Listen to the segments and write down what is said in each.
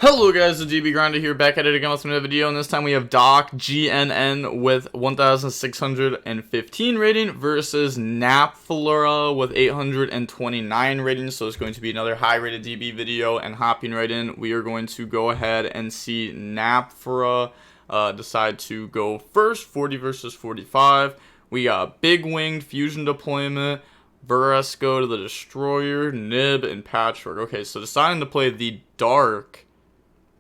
Hello guys, the GB Grinder here, back at it again with another video, and this time we have Doc GNN with 1,615 rating versus Napflora with 829 rating, so it's going to be another high rated DB video, and hopping right in, we are going to go ahead and see Napflora decide to go first, 40 versus 45. We got Big Winged Fusion Deployment, Burresco to the Destroyer, Nib, and Patchwork. Okay, so deciding to play the Dark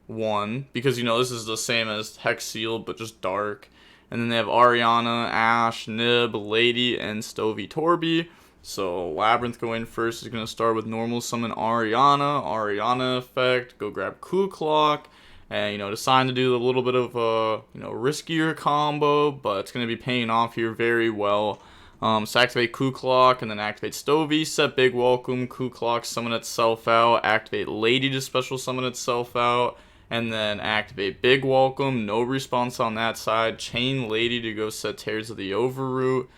one, because you know this is the same as Hex Sealed but just dark, and then they have Ariana, Ash, Nib, Lady, and Stovey Torby. So Labrynth going first is going to start with normal summon Ariana effect, go grab Ku Clock, and you know decide to do a little bit of a riskier combo, but it's going to be paying off here very well. So activate Ku Clock and then activate Stovey, set Big Welcome, Ku Clock summon itself out, activate Lady to special summon itself out, and then activate Big Welcome, no response on that side, chain Lady to go set Tears of the Overroot,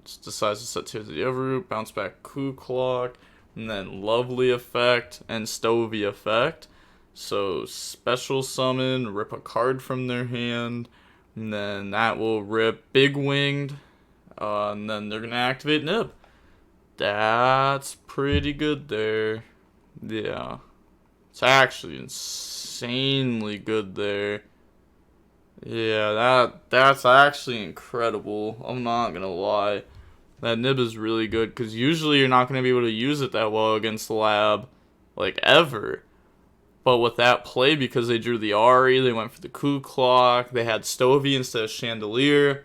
just decides to set Tears of the Overroot, bounce back Ku Clock, and then Lovely effect and Stovey effect. So special summon, rip a card from their hand, and then that will rip Big Winged, and then they're going to activate Nib. That's pretty good there. Yeah. It's actually insanely good there. Yeah, that's actually incredible. I'm not gonna lie. That Nib is really good, because usually you're not gonna be able to use it that well against the Lab, like, ever. But with that play, because they drew the Ari, they went for the Ku Clock, they had Stovey instead of Chandelier,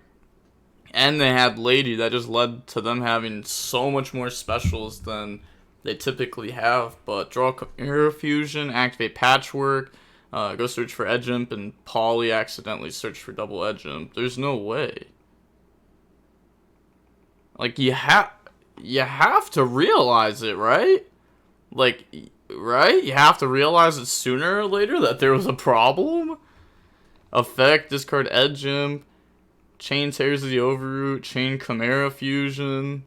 and they had Lady, that just led to them having so much more specials than they typically have. But draw Chimera Fusion, activate Patchwork, go search for Edge Imp, and Polly accidentally search for double Edge Imp. There's no way. Like, you have to realize it, right? Like, right? You have to realize it sooner or later that there was a problem. Effect, discard Edge Imp, chain Tears of the Overroot, chain Chimera Fusion.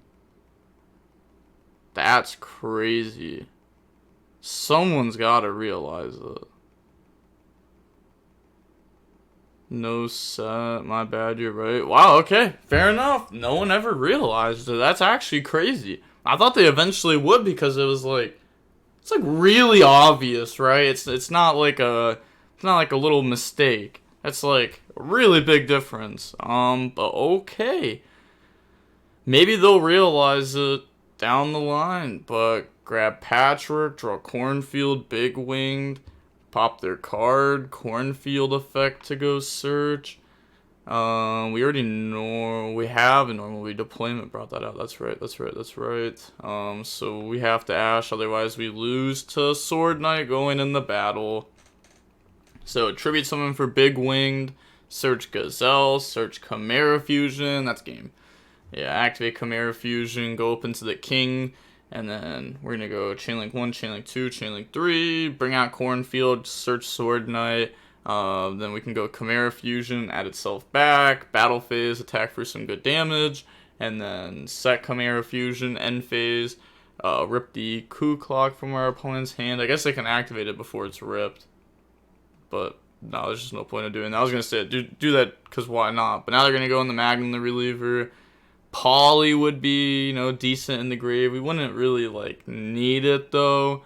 That's crazy. Someone's gotta realize it. No set, my bad, you're right. Wow, okay, fair enough. No one ever realized it. That's actually crazy. I thought they eventually would, because it was like, it's like really obvious, right? It's not like a little mistake. It's like a really big difference. But okay. Maybe they'll realize it down the line, but grab Patchwork, draw Cornfield, Big Winged, pop their card, Cornfield effect to go search. We already know, we have a normal redeployment brought that out. That's right. So we have to Ash, otherwise we lose to Sword Knight going in the battle. So tribute summon for Big Winged, search Gazelle, search Chimera Fusion, that's game. Yeah, activate Chimera Fusion, go up into the King, and then we're going to go Chainlink 1, Chainlink 2, Chainlink 3, bring out Cornfield, search Sword Knight, then we can go Chimera Fusion, add itself back, battle phase, attack for some good damage, and then set Chimera Fusion, end phase, rip the Ku Clock from our opponent's hand. I guess they can activate it before it's ripped, but no, there's just no point of doing that. I was going to say, do that, because why not? But now they're going to go in the Magnum the Reliever. Polly would be, decent in the grave. We wouldn't really, need it, though,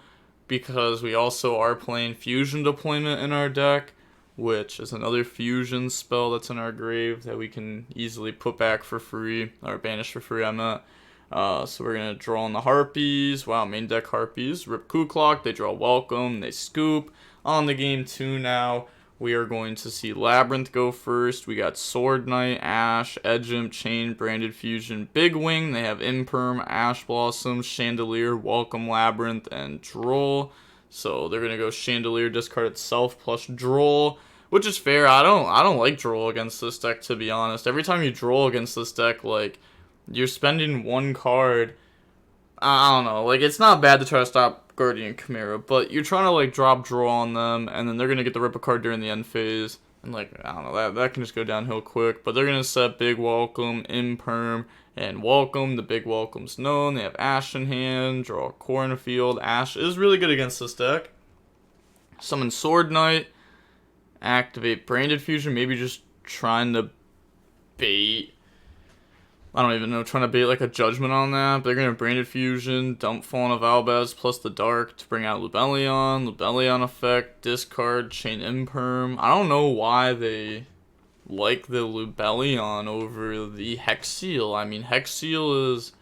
because we also are playing Fusion Deployment in our deck, which is another fusion spell that's in our grave that we can easily put back for free, or banish for free, I meant. So we're going to draw on the Harpies. Wow, main deck Harpies. Rip Ku Clock, they draw Welcome, they scoop. On the game 2 now, we are going to see Labrynth go first. We got Sword Knight, Ash, Edge Imp, Chain, Branded Fusion, Big Wing. They have Imperm, Ash Blossom, Chandelier, Welcome Labrynth, and Droll. So they're gonna go Chandelier, discard itself plus Droll, which is fair. I don't like Droll against this deck, to be honest. Every time you Droll against this deck, like, you're spending one card. I don't know, like, it's not bad to try to stop Guardian Chimera, but you're trying to, like, drop draw on them, and then they're going to get the rip a card during the end phase, and, like, I don't know, that can just go downhill quick, but they're going to set Big Welcome, Imperm, and Welcome. The Big Welcome's known. They have Ash in hand, draw a Cornfield. Ash is really good against this deck. Summon Sword Knight. Activate Branded Fusion. Maybe just trying to bait. I don't even know. Trying to bait like a Judgment on that. But they're going to Branded Fusion. Dump Fallen of Albaz plus the Dark to bring out Lubellion. Lubellion effect. Discard. Chain Imperm. I don't know why they like the Lubellion over the Hex Seal. I mean, Hex Seal is...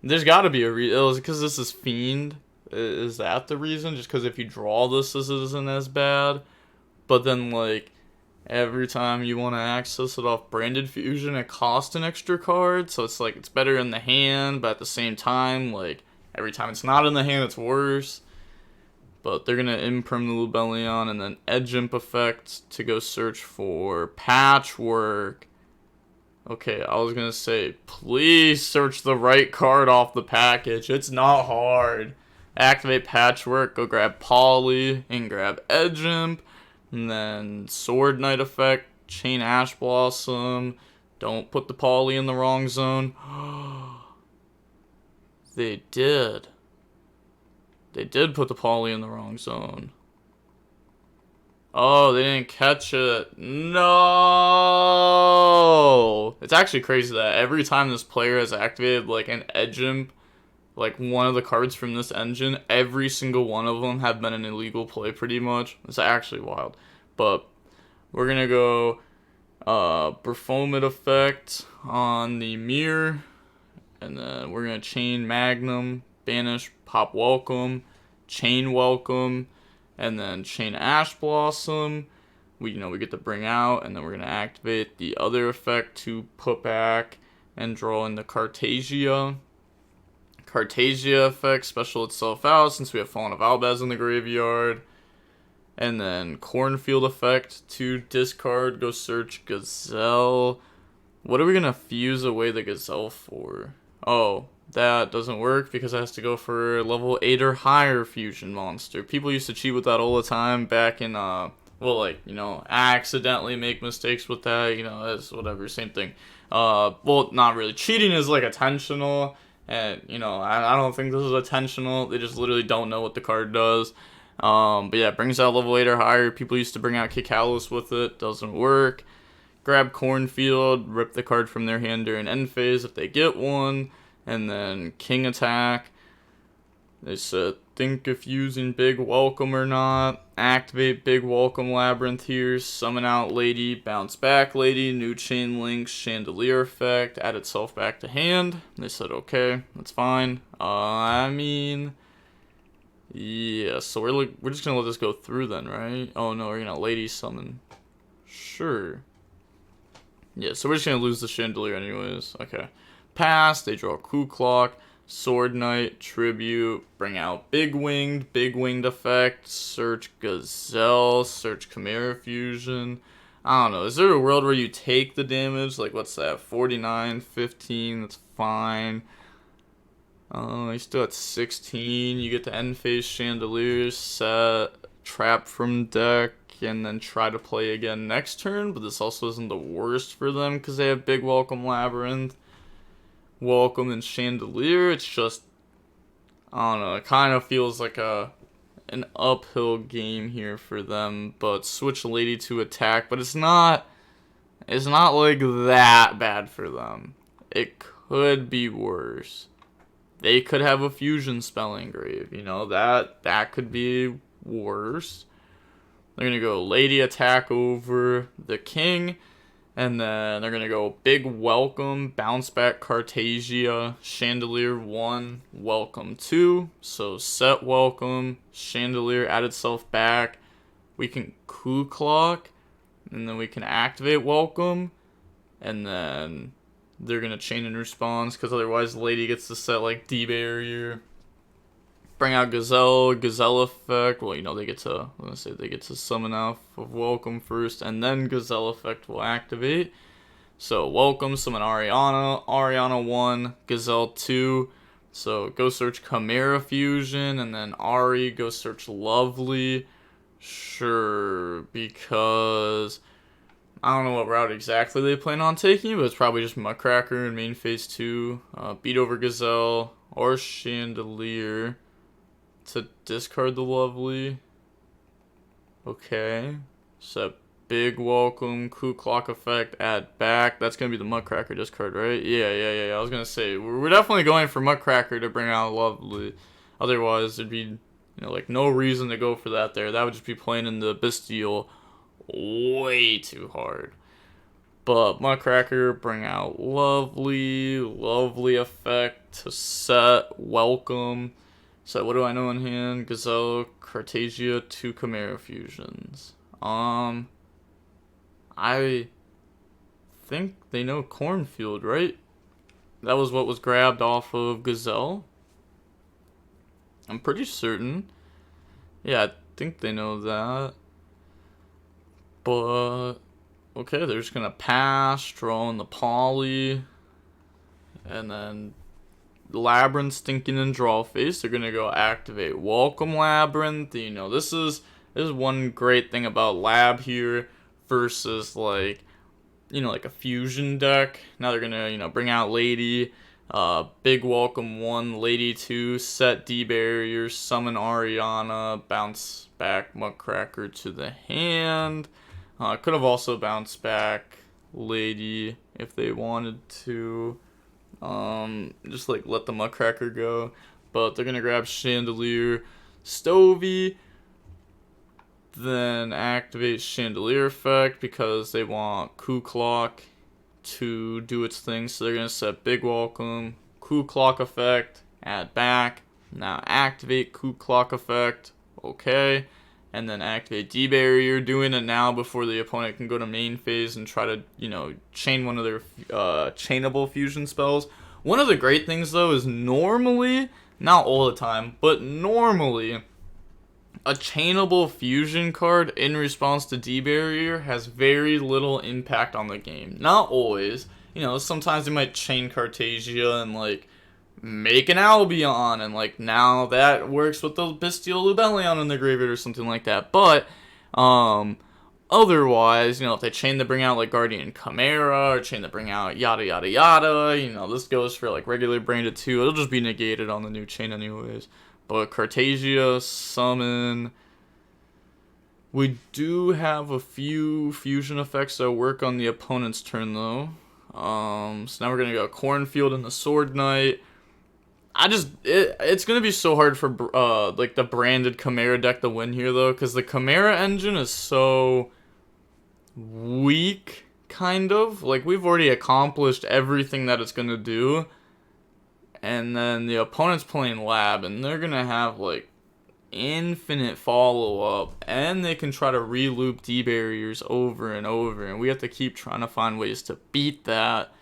There's got to be a reason. Is it because this is Fiend? Is that the reason? Just because if you draw this isn't as bad? But then, like, every time you want to access it off Branded Fusion, it costs an extra card. So it's like, it's better in the hand, but at the same time, like, every time it's not in the hand, it's worse. But they're going to Imperm the Lubellion and then Edge Imp effect to go search for Patchwork. Okay, I was going to say, please search the right card off the package. It's not hard. Activate Patchwork, go grab Poly, and grab Edge Imp. And then Sword Knight effect, Chain Ash Blossom. Don't put the Poly in the wrong zone. They did. They did put the Poly in the wrong zone. Oh, they didn't catch it. No! It's actually crazy that every time this player has activated like an Edge Imp, like one of the cards from this engine, every single one of them have been an illegal play pretty much. It's actually wild. But we're going to go Performant effect on the Mirror. And then we're going to Chain Magnum, Banish, Pop Welcome, Chain Welcome, and then Chain Ash Blossom. We get to bring out, and then we're going to activate the other effect to put back and draw in the Cartagia. Cartagia effect, special itself out since we have Fallen of Albaz in the graveyard. And then Cornfield effect to discard, go search Gazelle. What are we going to fuse away the Gazelle for? Oh, that doesn't work because it has to go for level 8 or higher fusion monster. People used to cheat with that all the time back in, accidentally make mistakes with that, it's whatever, same thing. Well, not really. Cheating is, like, intentional. And, I don't think this is intentional. They just literally don't know what the card does. But yeah, it brings out level 8 or higher. People used to bring out Kikalos with it. Doesn't work. Grab Cornfield. Rip the card from their hand during end phase if they get one. And then King attack. They said, think if using Big Welcome or not. Activate Big Welcome Labrynth here. Summon out Lady. Bounce back Lady. New Chain Link. Chandelier effect. Add itself back to hand. They said, okay, that's fine. Yeah, so we're just going to let this go through then, right? Oh, no, we're going to Lady Summon. Sure. Yeah, so we're just going to lose the Chandelier anyways. Okay. Pass. They draw Coup Clock. Sword Knight, Tribute, bring out Big Winged effect, search Gazelle, search Chimera Fusion. I don't know, is there a world where you take the damage? Like, what's that, 49, 15, that's fine. You still at 16, you get the end phase Chandelier, set, trap from deck, and then try to play again next turn, but this also isn't the worst for them because they have Big Welcome Labrynth. Welcome and Chandelier. It's just, I don't know, it kind of feels like an uphill game here for them, but switch Lady to attack, but it's not like that bad for them. It could be worse. They could have a fusion spell engrave, that could be worse. They're gonna go Lady attack over the King. And then they're going to go Big Welcome, Bounce Back Cartagia, Chandelier 1, Welcome 2. So set Welcome, Chandelier add itself back. We can Coup Clock, and then we can activate Welcome. And then they're going to chain in response, because otherwise Lady gets to set like D-Barrier. Bring out Gazelle effect. Well, they get to, they get to summon out of Welcome first, and then Gazelle effect will activate. So Welcome, summon Ariana 1, Gazelle 2. So go search Chimera Fusion, and then Ari, go search Lovely. Sure, because I don't know what route exactly they plan on taking, but it's probably just Muckracker in main phase 2. Beat over Gazelle or Chandelier to discard the Lovely. Okay. Set big welcome, coup clock effect, add back. That's gonna be the Muckracker discard, right? Yeah. I was gonna say we're definitely going for Muckracker to bring out Lovely. Otherwise, there'd be like no reason to go for that there. That would just be playing in the Bestial way too hard. But Muckracker, bring out lovely effect to set, welcome. So what do I know in hand? Gazelle, Cartagia, 2 Chimera fusions. I think they know Cornfield, right? That was what was grabbed off of Gazelle. I'm pretty certain. Yeah, I think they know that. But okay, they're just gonna pass, drawing the poly, and then Labrynth thinking in draw phase. They're gonna go activate Welcome Labrynth. This is one great thing about Lab here versus like a fusion deck. Now they're gonna bring out Lady, big Welcome 1, Lady 2, set D barrier, summon Ariana, bounce back Muckracker to the hand. Could have also bounced back Lady if they wanted to. Just like let the Muckracker go. But they're gonna grab Chandelier, Stovey, then activate Chandelier effect because they want Coup Clock to do its thing. So they're gonna set big welcome, Coup Clock effect, add back. Now activate Coup Clock effect. Okay. And then activate D barrier, doing it now before the opponent can go to main phase and try to, chain one of their chainable fusion spells. One of the great things though is normally, not all the time, but normally, a chainable fusion card in response to D barrier has very little impact on the game. Not always. Sometimes they might chain Cartagia and like make an Albion, and like now that works with the Bestial Lubellion in the graveyard or something like that. But otherwise, if they chain to bring out like Guardian Chimera or chain to bring out yada yada yada, this goes for like regular branded too. It'll just be negated on the new chain anyways. But Cartagia, summon. We do have a few fusion effects that work on the opponent's turn though. So now we're gonna go Cornfield and the Sword Knight. It's gonna be so hard for like the branded Chimera deck to win here though, because the Chimera engine is so weak, kind of. Like we've already accomplished everything that it's gonna do, and then the opponent's playing Lab, and they're gonna have like infinite follow up, and they can try to re-loop D barriers over and over, and we have to keep trying to find ways to beat that.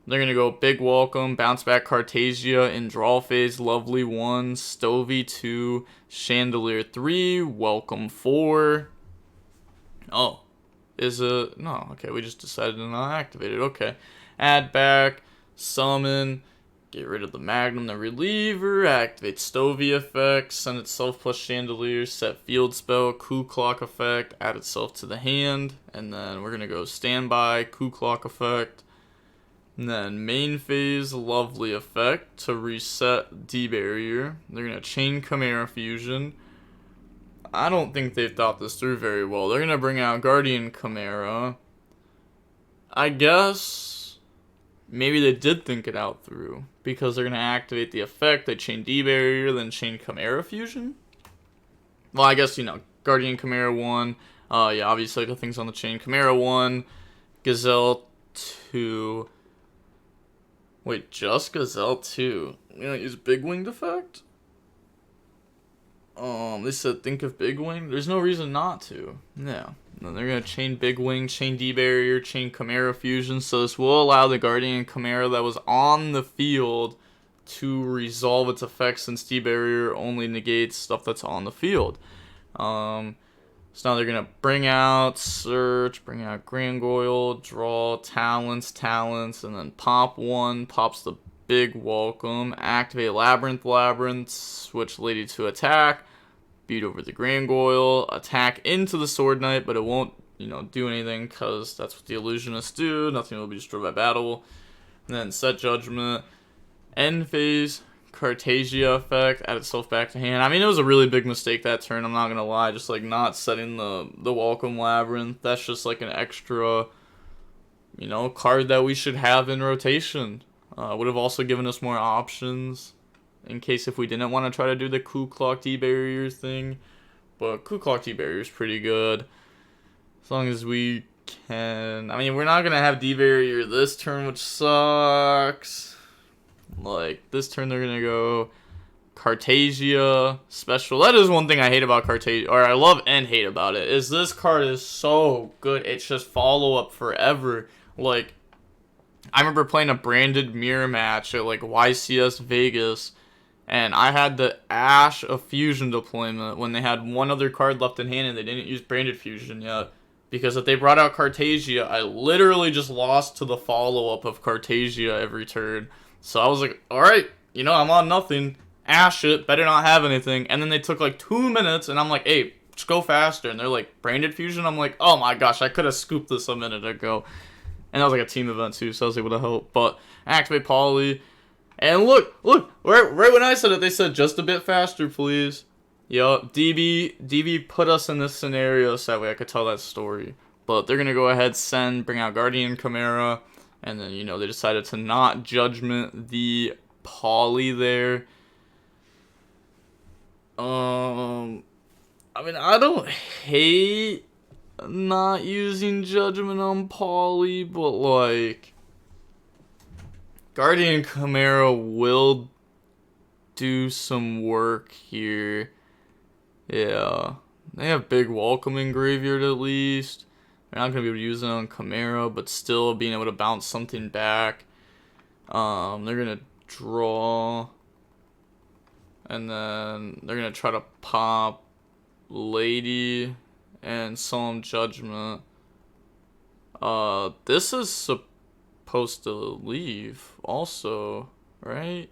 They're going to go big welcome, bounce back Cartagia in draw phase, lovely 1, Stovey 2, Chandelier 3, welcome 4. Oh, is it? No, okay, we just decided to not activate it. Okay, add back, summon, get rid of the Magnum, the Reliever, activate Stovey effect, send itself plus Chandelier, set field spell, Coup Clock effect, add itself to the hand, and then we're going to go standby, Coup Clock effect. And then main phase, lovely effect to reset D barrier. They're gonna chain Chimera fusion. I don't think they've thought this through very well. They're gonna bring out Guardian Chimera. I guess maybe they did think it out through because they're gonna activate the effect. They chain D barrier, then chain Chimera fusion. Well, I guess Guardian Chimera 1. Yeah, obviously the things on the chain. Chimera 1, Gazelle 2. Wait, just Gazelle 2. Use Big Winged effect? They said think of Big Wing. There's no reason not to. Yeah. Then they're gonna chain Big Wing, chain D barrier, chain Chimera fusion. So this will allow the Guardian Chimera that was on the field to resolve its effects, since D barrier only negates stuff that's on the field. So now they're going to bring out Search, bring out Gargoyle, draw Talents, and then pop 1, pops the big welcome, activate Labrynth, switch Lady to attack, beat over the Gargoyle, attack into the Sword Knight, but it won't, do anything because that's what the Illusionists do, nothing will be destroyed by battle. And then set Judgment, end phase, Cartagia effect, add itself back to hand. I mean, it was a really big mistake that turn, I'm not gonna lie. Just like not setting the welcome Labrynth. That's just like an extra, you know, card that we should have in rotation. Would have also given us more options in case if we didn't want to try to do the Ku Klux D-Barrier thing. But Ku Klux D-Barrier is pretty good. As long as we can... I mean, we're not going to have D-Barrier this turn, which sucks. Like, this turn they're going to go Cartagia special. That is one thing I hate about Cartagia, or I love and hate about it, is this card is so good. It's just follow-up forever. Like, I remember playing a branded mirror match at, like, YCS Vegas, and I had the Ash of Fusion deployment when they had one other card left in hand and they didn't use branded Fusion yet. Because if they brought out Cartagia, I literally just lost to the follow-up of Cartagia every turn. So I was like, alright, you know, I'm on nothing. Ash it, better not have anything. And then they took like 2 minutes, and I'm like, hey, just go faster. And they're like, branded Fusion? I'm like, oh my gosh, I could have scooped this a minute ago. And that was like a team event too, so I was able to help. But activate Poly. And look, right when I said it, they said just a bit faster, please. Yup, DB put us in this scenario so that way I could tell that story. But they're going to go ahead, bring out Guardian Chimera. And then, you know, they decided to not judgment the Poly there. I mean, I don't hate not using judgment on Poly, but like Guardian Chimera will do some work here. Yeah, they have big welcoming graveyard at least. They're not gonna be able to use it on Chimera, but still being able to bounce something back. They're gonna draw, and then they're gonna try to pop Lady and Solemn Judgment. This is supposed to leave also, right?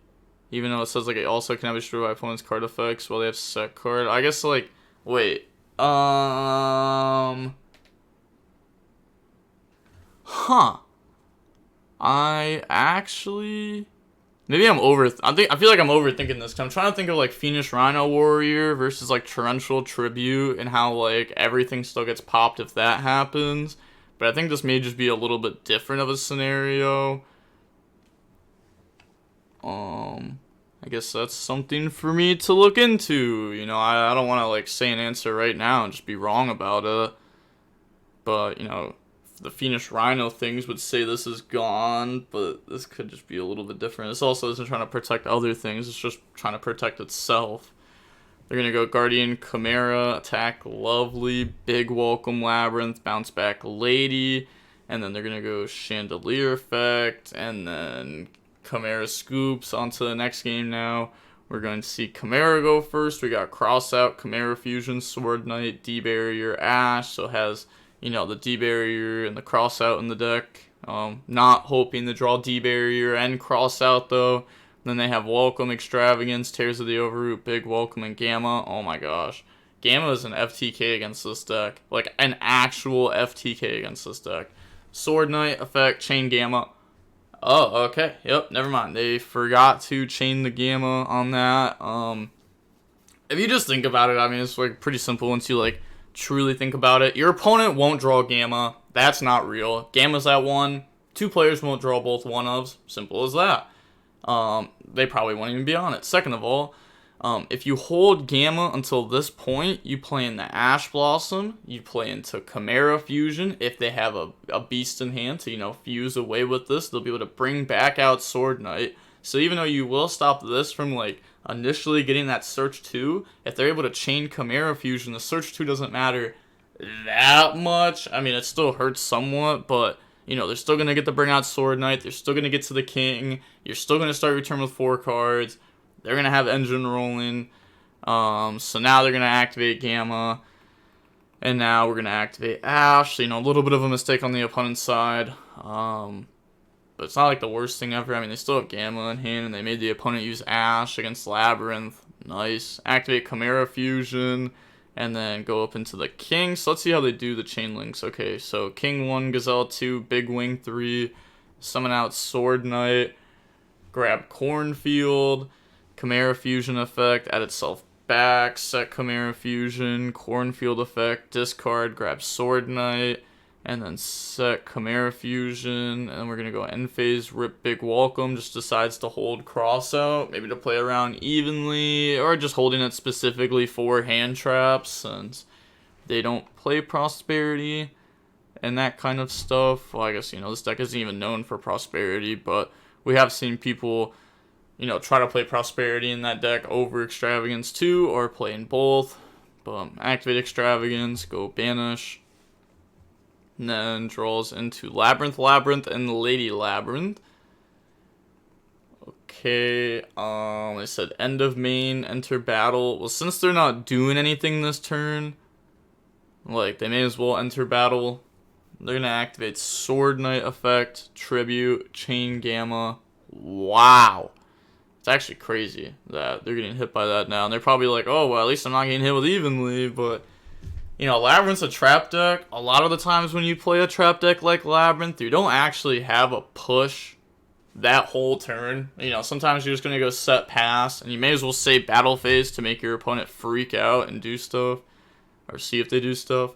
Even though it says like it also can be destroyed by opponent's card effects while they have set card. I guess like wait. I actually maybe I feel like I'm overthinking this, 'cause I'm trying to think of like Phoenix Rhino Warrior versus like Torrential Tribute and how like everything still gets popped if that happens. But I think this may just be a little bit different of a scenario. I guess that's something for me to look into. You know, I don't want to like say an answer right now and just be wrong about it. But, you know, the Phoenix Rhino things would say this is gone, but this could just be a little bit different. This also isn't trying to protect other things, it's just trying to protect itself. They're going to go Guardian Chimera, attack Lovely, big welcome Labrynth, bounce back Lady, and then they're going to go Chandelier Effect, and then Chimera scoops onto the next game now. We're going to see Chimera go first. We got Cross Out, Chimera Fusion, Sword Knight, D-Barrier, Ash, so it has, you know, the D-Barrier and the Cross Out in the deck. Not hoping to draw D-Barrier and Cross Out though. Then they have Welcome, Extravagance, Tears of the Overroot, Big Welcome, and Gamma. Oh my gosh. Gamma is an FTK against this deck. Like, an actual FTK against this deck. Sword Knight, effect, chain Gamma. Oh, okay. Yep, never mind. They forgot to chain the Gamma on that. If you just think about it, I mean, it's like pretty simple once you like truly think about it. Your opponent won't draw Gamma. That's not real. Gamma's at 1. 2 players won't draw both 1-ofs. Simple as that. They probably won't even be on it. Second of all, if you hold Gamma until this point, you play in the Ash Blossom, you play into Chimera Fusion. If they have a beast in hand to, you know, fuse away with this, they'll be able to bring back out Sword Knight. So even though you will stop this from, like, initially getting that Search 2, if they're able to chain Chimera Fusion, the Search 2 doesn't matter that much. I mean, it still hurts somewhat, but, you know, they're still going to get to bring out Sword Knight. They're still going to get to the King. You're still going to start your turn with 4 cards. They're going to have Engine rolling. So now they're going to activate Gamma. And now we're going to activate Ash. So, you know, a little bit of a mistake on the opponent's side. But it's not like the worst thing ever. I mean, they still have Gamma in hand, and they made the opponent use Ash against Labrynth. Nice. Activate Chimera Fusion, and then go up into the King. So let's see how they do the chain links. Okay, so King 1, Gazelle 2, Big Wing 3, summon out Sword Knight, grab Cornfield, Chimera Fusion effect, add itself back, set Chimera Fusion, Cornfield effect, discard, grab Sword Knight, and then set Chimera Fusion, and we're going to go end phase, rip Big Welcome, just decides to hold Cross out, maybe to play around evenly, or just holding it specifically for hand traps, since they don't play Prosperity and that kind of stuff. Well, I guess, this deck isn't even known for Prosperity, but we have seen people, try to play Prosperity in that deck over Extravagance too, or playing both. But activate Extravagance, go Banish, and then draws into Labrynth, and Lady Labrynth. Okay, they said end of main, enter battle. Well, since they're not doing anything this turn, they may as well enter battle. They're going to activate Sword Knight effect, Tribute, Chain Gamma. Wow. It's actually crazy that they're getting hit by that now. And they're probably like, oh, well, at least I'm not getting hit with evenly, but... Labrynth's a trap deck. A lot of the times when you play a trap deck like Labrynth, you don't actually have a push that whole turn. Sometimes you're just going to go set pass, and you may as well say battle phase to make your opponent freak out and do stuff, or see if they do stuff.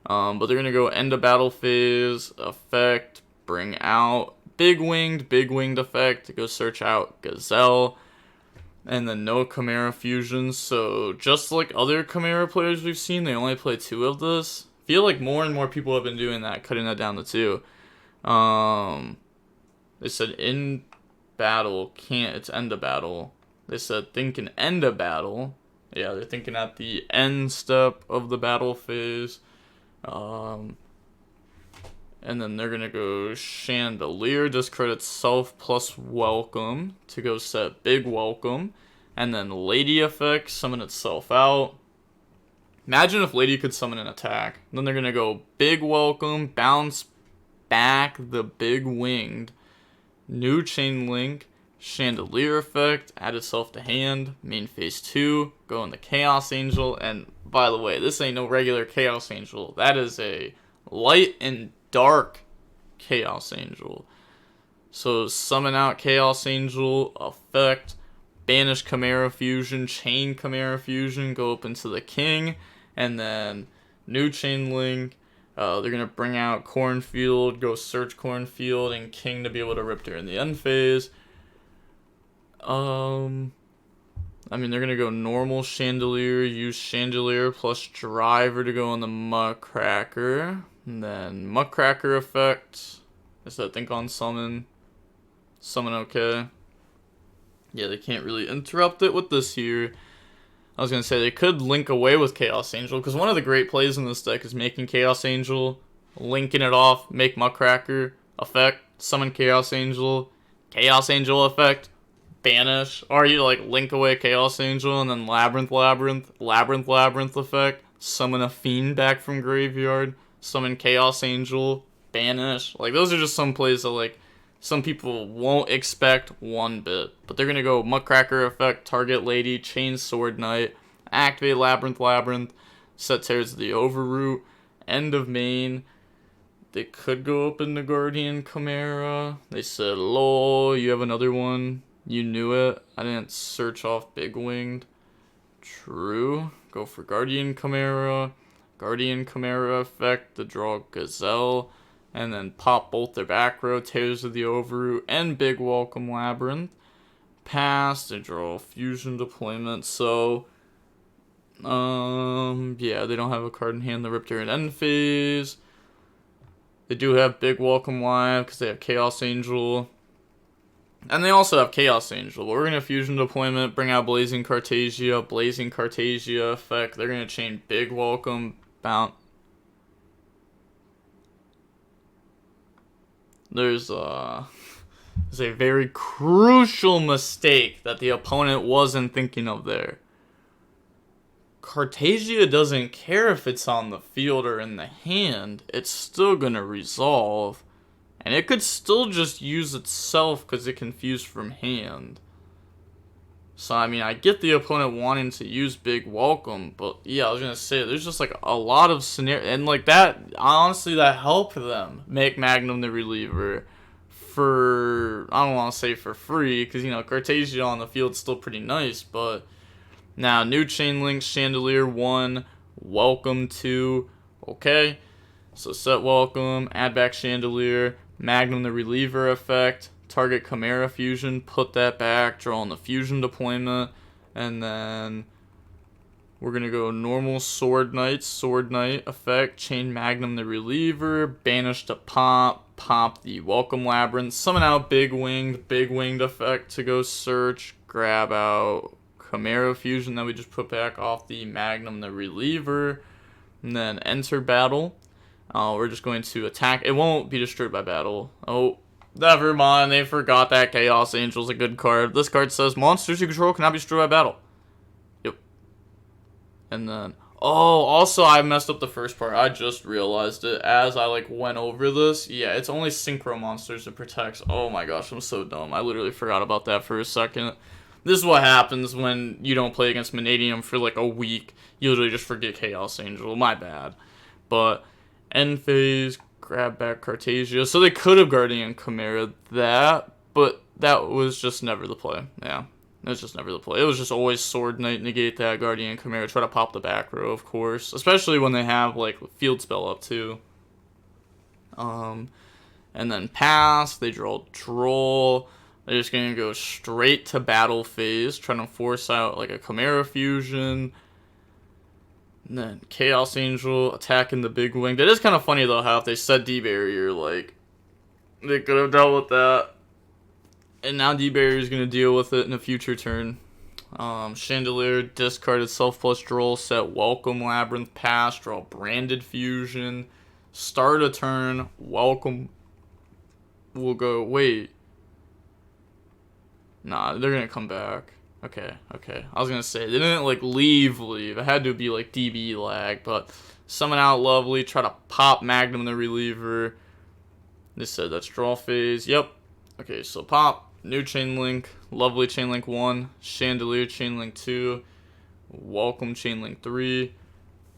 But they're going to go end of battle phase, effect, bring out big winged effect to go search out Gazelle. And then no Chimera Fusions, so just like other Chimera players we've seen, they only play 2 of this. I feel like more and more people have been doing that, cutting that down to 2. They said in battle, it's end of battle. They said thinking end of battle. Yeah, they're thinking at the end step of the battle phase. And then they're going to go Chandelier, discard itself plus Welcome to go set Big Welcome. And then Lady effect, summon itself out. Imagine if Lady could summon an attack. Then they're going to go Big Welcome, bounce back the Big Winged, new Chain Link, Chandelier effect, add itself to hand, main phase 2, go in the Chaos Angel. And by the way, this ain't no regular Chaos Angel. That is a light and dark Chaos Angel. So summon out Chaos Angel, effect, banish Chimera Fusion, chain Chimera Fusion, go up into the King, and then new Chain Link. They're going to bring out Cornfield, go search Cornfield, and King to be able to rip during the end phase. They're going to go normal Chandelier, use Chandelier plus Driver to go on the Muckracker. And then Muckracker effect. Is that think on summon? Summon okay. Yeah, they can't really interrupt it with this here. I was going to say they could link away with Chaos Angel, because one of the great plays in this deck is making Chaos Angel, linking it off, make Muckracker, effect, summon Chaos Angel effect, banish, or you link away Chaos Angel and then Labrynth effect, summon a Fiend back from graveyard, summon Chaos Angel, banish. Those are just some plays that some people won't expect one bit. But they're gonna go Muckracker effect, target Lady, chain Sword Knight, activate Labrynth, set Tears of the Overroot, end of main. They could go up in the Guardian Chimera. They said, lol, you have another one. You knew it. I didn't search off Big Winged. True. Go for Guardian Chimera effect to draw Gazelle, and then pop both their back row, Tears of the Overroot, and Big Welcome Labrynth. Pass to draw Fusion Deployment. So, yeah, they don't have a card in hand. The rip during end phase. They do have Big Welcome Live because they have Chaos Angel. And they also have Chaos Angel. But we're going to Fusion Deployment, bring out Blazing Cartesia effect. They're going to chain Big Welcome, bounce. There's a very crucial mistake that the opponent wasn't thinking of there. Cartesia doesn't care if it's on the field or in the hand. It's still going to resolve. And it could still just use itself because it confused from hand. So, I get the opponent wanting to use Big Welcome, but yeah, I was going to say, there's just a lot of scenarios, and that, honestly, that helped them make Magnum the reliever for, I don't want to say for free, because, you know, Cartasia on the field's still pretty nice, but now new chain link, Chandelier 1, welcome 2, okay, so set welcome, add back Chandelier, Magnum the reliever effect, target Chimera fusion, put that back, draw on the fusion deployment, and then we're going to go normal Sword Knight effect, chain Magnum the reliever, banish to pop the welcome Labrynth, summon out big winged effect to go search, grab out Chimera fusion that we just put back off the Magnum the reliever, and then enter battle. We're just going to attack. It won't be destroyed by battle. Oh, never mind. They forgot that Chaos Angel's a good card. This card says monsters you control cannot be destroyed by battle. Yep. And then, oh, also I messed up the first part. I just realized it as I like went over this. Yeah, it's only synchro monsters it protects. Oh my gosh, I'm so dumb. I literally forgot about that for a second. This is what happens when you don't play against Manadium for like a week. You literally just forget Chaos Angel. My bad. But end phase, grab back Cartasia. So they could have Guardian Chimera that, but that was just never the play. Yeah, it was just never the play. It was just always Sword Knight, negate that Guardian Chimera, try to pop the back row, of course. Especially when they have like field spell up too. And then pass, they draw Droll. They're just going to go straight to battle phase, trying to force out like a Chimera fusion. And then Chaos Angel attacking the big wing. That is kind of funny though how if they said D-Barrier, like, they could have dealt with that. And now D-Barrier is going to deal with it in a future turn. Chandelier, discard itself plus Droll, set welcome Labrynth, pass, draw branded fusion. Start a turn, welcome. We'll go, wait. Nah, they're going to come back. Okay. I was going to say, they didn't, like, leave. It had to be, like, DB lag, but summon out Lovely, try to pop Magnum the reliever. They said that's draw phase. Yep. Okay, so pop, new chain link, Lovely chain link 1, Chandelier chain link 2, welcome chain link 3.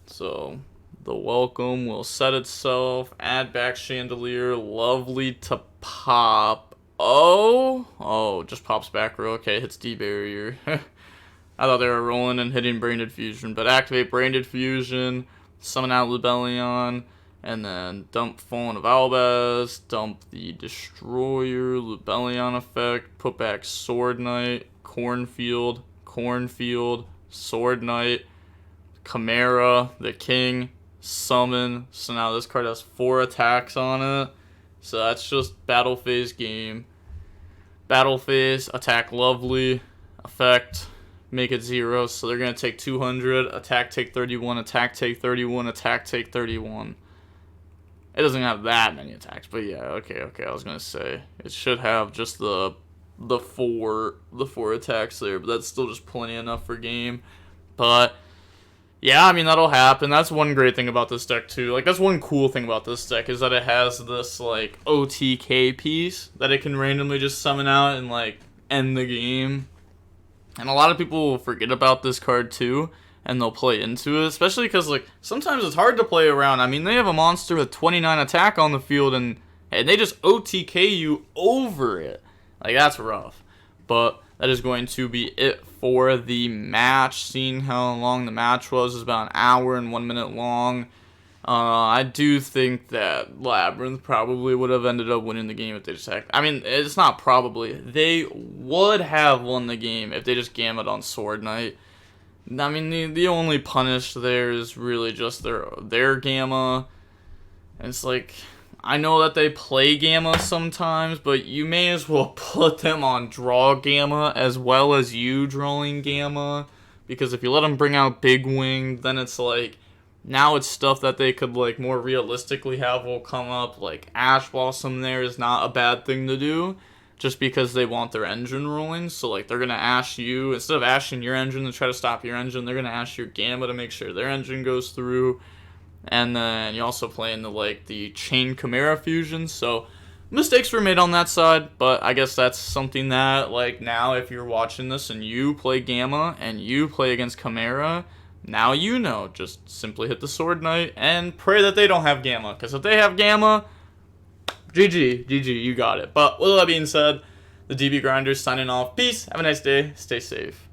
So the welcome will set itself, add back Chandelier, Lovely to pop. Oh, just pops back row. Okay, hits D-Barrier. I thought they were rolling and hitting Branded Fusion, but activate Branded Fusion, summon out Lubellion, and then dump Fallen of Albaz, dump the Destroyer, Lubellion effect, put back Sword Knight, Cornfield, Sword Knight, Chimera, the King, summon. So now this card has 4 attacks on it. So that's just battle phase game. Battle phase, attack Lovely, effect, make it 0. So they're going to take 200, attack take 31, attack take 31, attack take 31. It doesn't have that many attacks, but yeah, okay, I was going to say. It should have just the four attacks there, but that's still just plenty enough for game. But yeah, I mean, that'll happen. That's one great thing about this deck, too. Like, that's one cool thing about this deck, is that it has this, like, OTK piece that it can randomly just summon out and, like, end the game. And a lot of people will forget about this card, too, and they'll play into it, especially because, like, sometimes it's hard to play around. I mean, they have a monster with 29 attack on the field, and they just OTK you over it. Like, that's rough. But that is going to be it for the match. Seeing how long the match was about an hour and 1 minute long. I do think that Labrynth probably would have ended up winning the game if they just I mean, it's not probably. They would have won the game if they just gammed on Sword Knight. I mean, the only punish there is really just their Gamma. And it's like, I know that they play Gamma sometimes, but you may as well put them on draw Gamma as well as you drawing Gamma. Because if you let them bring out Big Wing, then it's like, now it's stuff that they could like more realistically have will come up. Like Ash Blossom there is not a bad thing to do, just because they want their engine rolling. So like they're going to ash you, instead of ashing your engine to try to stop your engine, they're going to ash your Gamma to make sure their engine goes through. And then you also play in the Chain Chimera fusion. So mistakes were made on that side, but I guess that's something that like now if you're watching this and you play Gamma and you play against Chimera, now you know, just simply hit the Sword Knight and pray that they don't have Gamma. Because if they have Gamma, GG, you got it. But with all that being said, the DB Grinders signing off. Peace. Have a nice day. Stay safe.